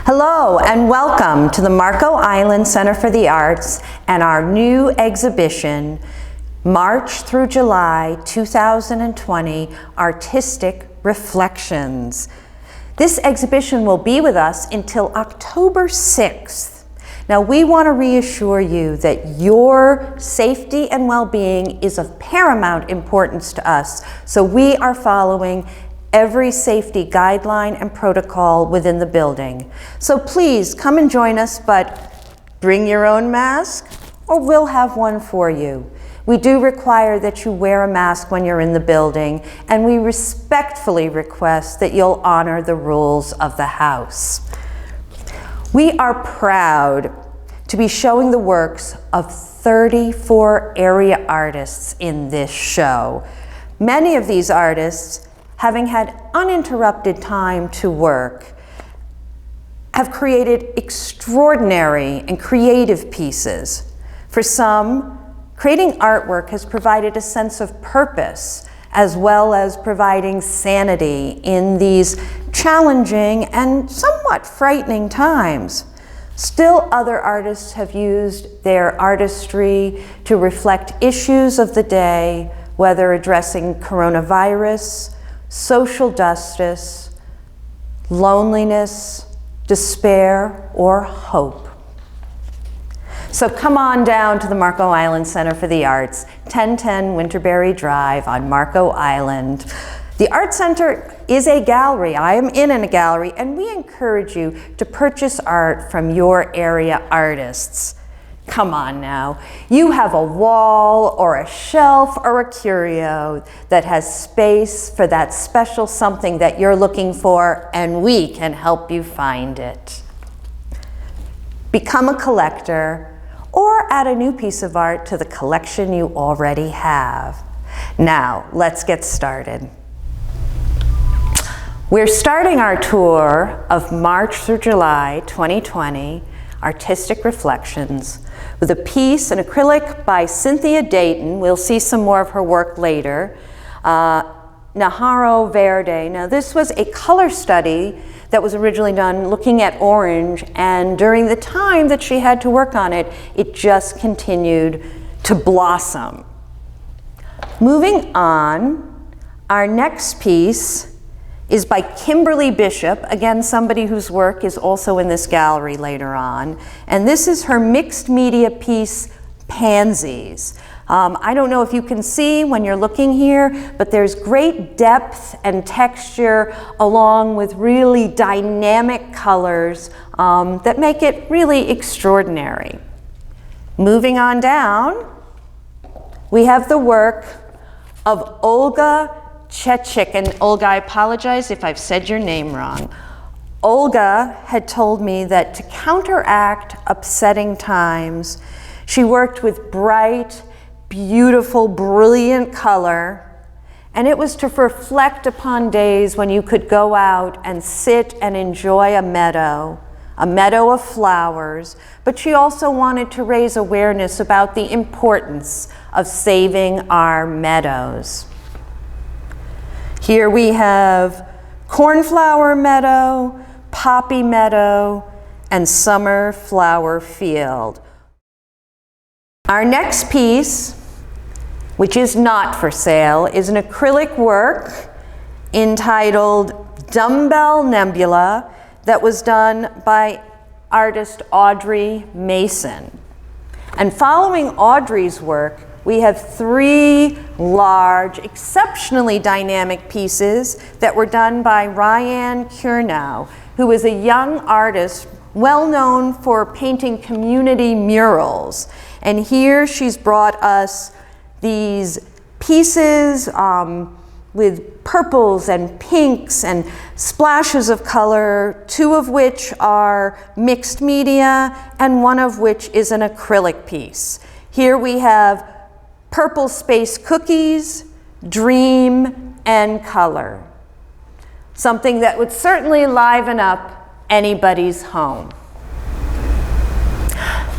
Hello and welcome to the Marco Island Center for the Arts and our new exhibition, March through July 2020, Artistic Reflections. This exhibition will be with us until October 6th. Now, we want to reassure you that your safety and well-being is of paramount importance to us, so we are following every safety guideline and protocol within the building. So please come and join us, but bring your own mask or we'll have one for you. We do require that you wear a mask when you're in the building, and we respectfully request that you'll honor the rules of the house. We are proud to be showing the works of 34 area artists in this show. Many of these artists, having had uninterrupted time to work, have created extraordinary and creative pieces. For some, creating artwork has provided a sense of purpose, as well as providing sanity in these challenging and somewhat frightening times. Still, other artists have used their artistry to reflect issues of the day, whether addressing coronavirus, social justice, loneliness, despair, or hope. So come on down to the Marco Island Center for the Arts, 1010 Winterberry Drive on Marco Island. The Art Center is a gallery. I am in a gallery, and we encourage you to purchase art from your area artists. Come on now. You have a wall or a shelf or a curio that has space for that special something that you're looking for, and we can help you find it. Become a collector or add a new piece of art to the collection you already have. Now, let's get started. We're starting our tour of March through July 2020, Artistic Reflections, with a piece, an acrylic by Cynthia Dayton. We'll see some more of her work later. Najaro Verde. Now, this was a color study that was originally done looking at orange, and during the time that she had to work on it, it just continued to blossom. Moving on, our next piece is by Kimberly Bishop, again somebody whose work is also in this gallery later on, and this is her mixed media piece, Pansies. I don't know if you can see when you're looking here, but there's great depth and texture along with really dynamic colors that make it really extraordinary. Moving on down, we have the work of Olga Chechik, and Olga, I apologize if I've said your name wrong. Olga had told me that to counteract upsetting times, she worked with bright, beautiful, brilliant color, and it was to reflect upon days when you could go out and sit and enjoy a meadow of flowers, but she also wanted to raise awareness about the importance of saving our meadows. Here we have cornflower meadow, poppy meadow, and summer flower field. Our next piece, which is not for sale, is an acrylic work entitled Dumbbell Nebula that was done by artist Audrey Mason. And following Audrey's work, we have three large, exceptionally dynamic pieces that were done by Ryan Curnow, who is a young artist well known for painting community murals. And here she's brought us these pieces with purples and pinks and splashes of color, two of which are mixed media and one of which is an acrylic piece. Here we have Purple Space Cookies, Dream, and Color. Something that would certainly liven up anybody's home.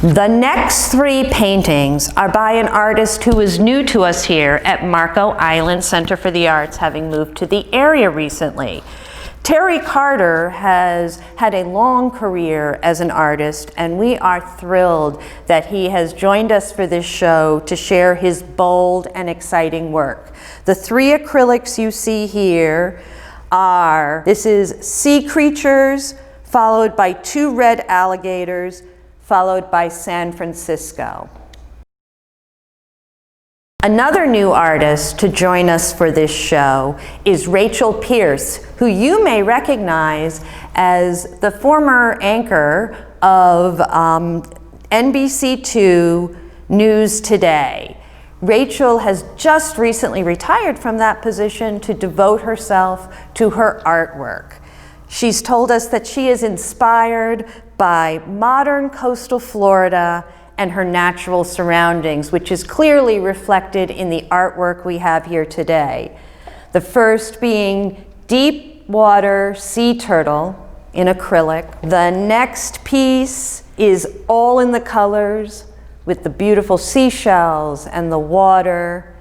The next three paintings are by an artist who is new to us here at Marco Island Center for the Arts, having moved to the area recently. Terry Carter has had a long career as an artist, and we are thrilled that he has joined us for this show to share his bold and exciting work. The 3 acrylics you see here are, this is sea creatures, followed by 2 red alligators, followed by San Francisco. Another new artist to join us for this show is Rachel Pierce, who you may recognize as the former anchor of NBC2 News Today. Rachel has just recently retired from that position to devote herself to her artwork. She's told us that she is inspired by modern coastal Florida and her natural surroundings, which is clearly reflected in the artwork we have here today. The first being deep water sea turtle in acrylic. The next piece is all in the colors with the beautiful seashells and the water.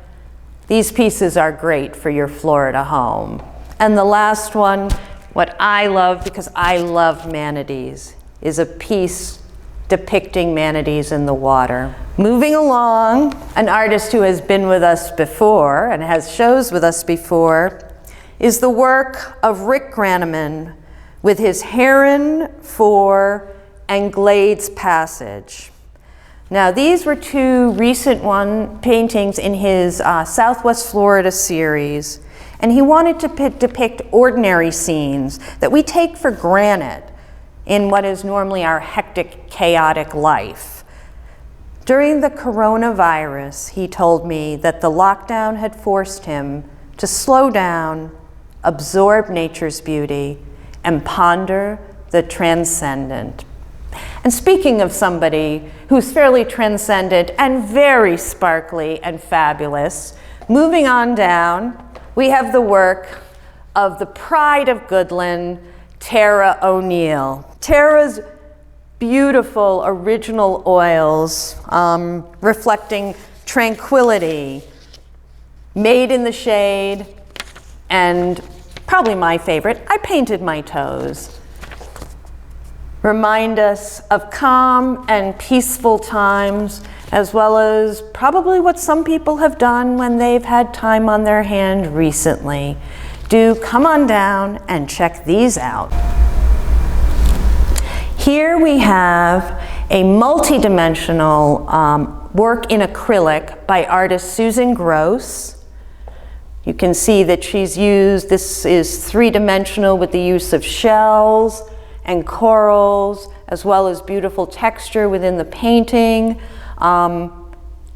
These pieces are great for your Florida home. And the last one, what I love, because I love manatees, is a piece depicting manatees in the water. Moving along, an artist who has been with us before and has shows with us before is the work of Rick Graniman with his Heron 4 and Glades Passage. Now, these were 2 recent paintings in his Southwest Florida series, and he wanted to depict ordinary scenes that we take for granted in what is normally our hectic, chaotic life. During the coronavirus, he told me that the lockdown had forced him to slow down, absorb nature's beauty, and ponder the transcendent. And speaking of somebody who's fairly transcendent and very sparkly and fabulous, moving on down, we have the work of the pride of Goodland, Tara ONeill. Tara's beautiful original oils reflecting tranquility, made in the shade, and probably my favorite, I painted my toes. Remind us of calm and peaceful times, as well as probably what some people have done when they've had time on their hand recently. Do come on down and check these out. Here we have a multi-dimensional work in acrylic by artist Susan Gross. You can see that she's used, this is 3-dimensional with the use of shells and corals, as well as beautiful texture within the painting.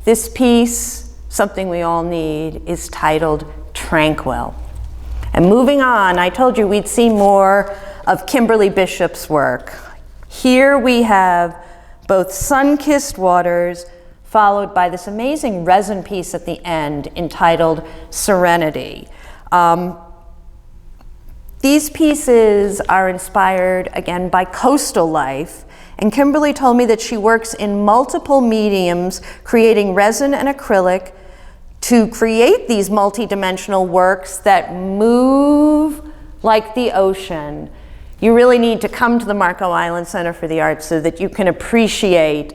This piece, something we all need, is titled Tranquil. And moving on, I told you we'd see more of Kimberly Bishop's work. Here we have both sun-kissed waters, followed by this amazing resin piece at the end entitled Serenity. These pieces are inspired, again, by coastal life, and Kimberly told me that she works in multiple mediums, creating resin and acrylic to create these multi-dimensional works that move like the ocean. You really need to come to the Marco Island Center for the Arts so that you can appreciate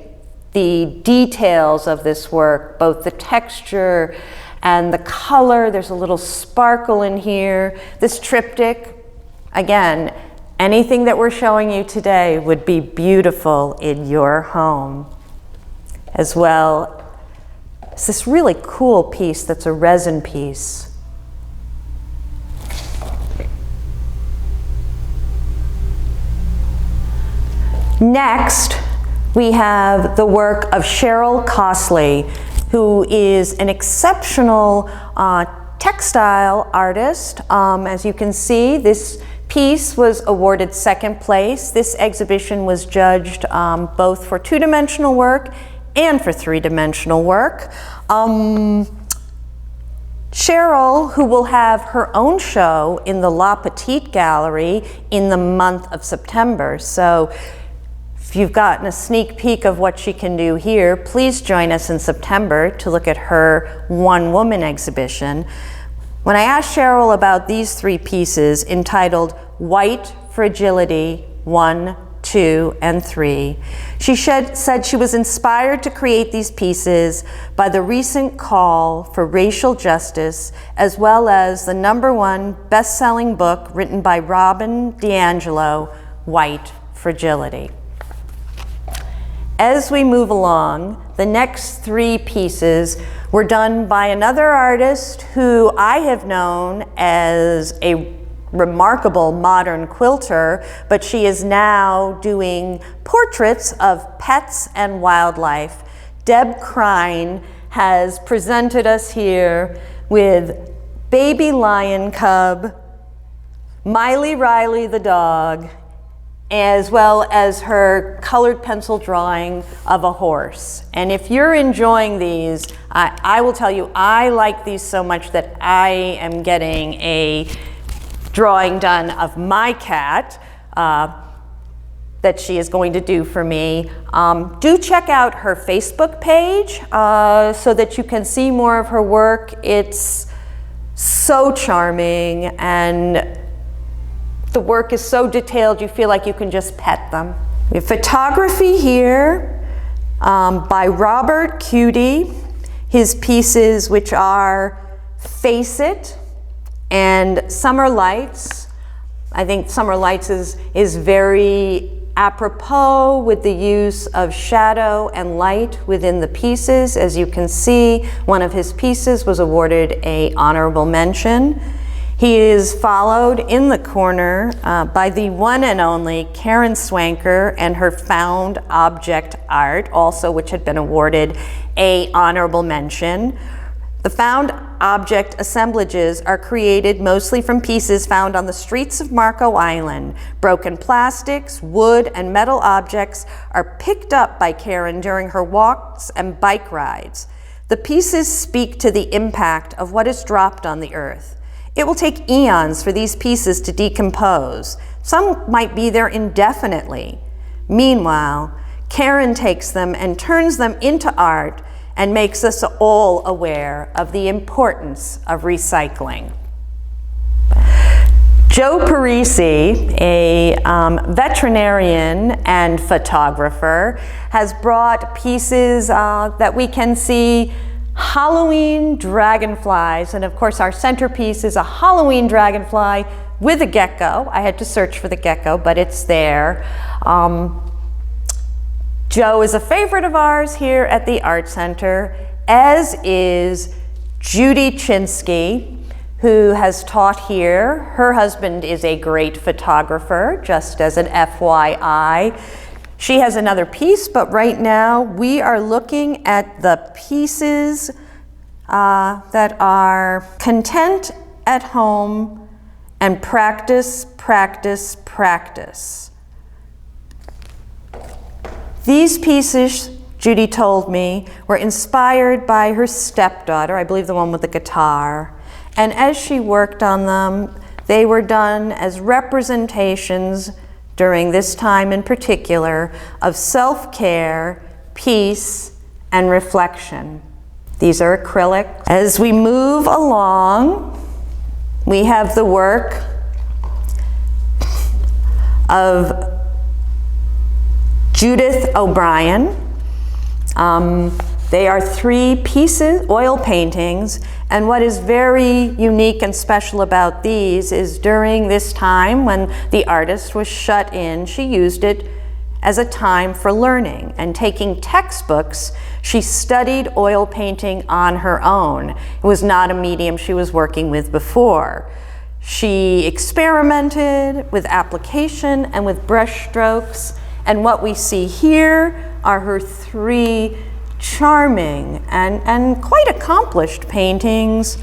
the details of this work, both the texture and the color. There's a little sparkle in here. This triptych, again, anything that we're showing you today would be beautiful in your home. As well, it's this really cool piece that's a resin piece. Next, we have the work of Cheryl Costley, who is an exceptional textile artist. As you can see, this piece was awarded 2nd place. This exhibition was judged both for 2-dimensional work and for 3-dimensional work. Cheryl, who will have her own show in the La Petite Gallery in the month of September. So if you've gotten a sneak peek of what she can do here, please join us in September to look at her one-woman exhibition. When I asked Cheryl about these 3 pieces entitled White Fragility 1, 2, and 3. She said she was inspired to create these pieces by the recent call for racial justice, as well as the #1 best-selling book written by Robin DiAngelo, White Fragility. As we move along, the next 3 pieces were done by another artist who I have known as a remarkable modern quilter, but she is now doing portraits of pets and wildlife. Debcrine has presented us here with baby lion cub, Miley Riley the dog, as well as her colored pencil drawing of a horse. And if you're enjoying these, I will tell you, I like these so much that I am getting a drawing done of my cat that she is going to do for me. Do check out her Facebook page so that you can see more of her work. It's so charming, and the work is so detailed you feel like you can just pet them. We have photography here by Robert Cutie. His pieces, which are Face It and Summer Lights. I think Summer Lights is very apropos with the use of shadow and light within the pieces. As you can see, one of his pieces was awarded an honorable mention. He is followed in the corner by the one and only Karen Swanker and her found object art, also which had been awarded an honorable mention. The found object assemblages are created mostly from pieces found on the streets of Marco Island. Broken plastics, wood, and metal objects are picked up by Karen during her walks and bike rides. The pieces speak to the impact of what is dropped on the earth. It will take eons for these pieces to decompose. Some might be there indefinitely. Meanwhile, Karen takes them and turns them into art and makes us all aware of the importance of recycling. Joe Parisi, a veterinarian and photographer, has brought pieces that we can see Halloween dragonflies, and of course our centerpiece is a Halloween dragonfly with a gecko. I had to search for the gecko, but it's there. Joe is a favorite of ours here at the Art Center, as is Judy Chinsky, who has taught here. Her husband is a great photographer, just as an FYI. She has another piece, but right now we are looking at the pieces that are Content at Home and Practice, Practice, Practice. These pieces, Judy told me, were inspired by her stepdaughter, I believe the one with the guitar. And as she worked on them, they were done as representations during this time in particular of self-care, peace, and reflection. These are acrylic. As we move along, we have the work of Judith OBrien. They are 3 pieces, oil paintings, and what is very unique and special about these is during this time when the artist was shut in, she used it as a time for learning and taking textbooks. She studied oil painting on her own. It was not a medium she was working with before. She experimented with application and with brush strokes, and what we see here are her 3 charming and quite accomplished paintings,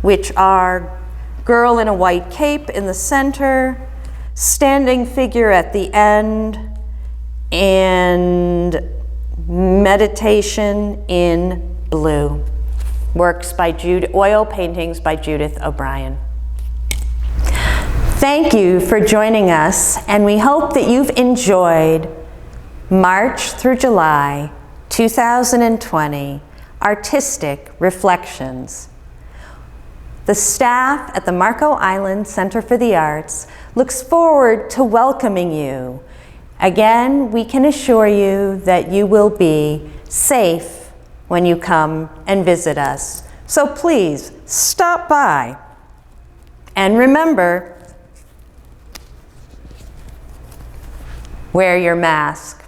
which are Girl in a White Cape in the center, Standing Figure at the end, and Meditation in Blue. Works by oil paintings by Judith OBrien. Thank you for joining us, and we hope that you've enjoyed March through July 2020 Artistic Reflections. The staff at the Marco Island Center for the Arts looks forward to welcoming you. Again, we can assure you that you will be safe when you come and visit us. So please, stop by. And remember, wear your mask.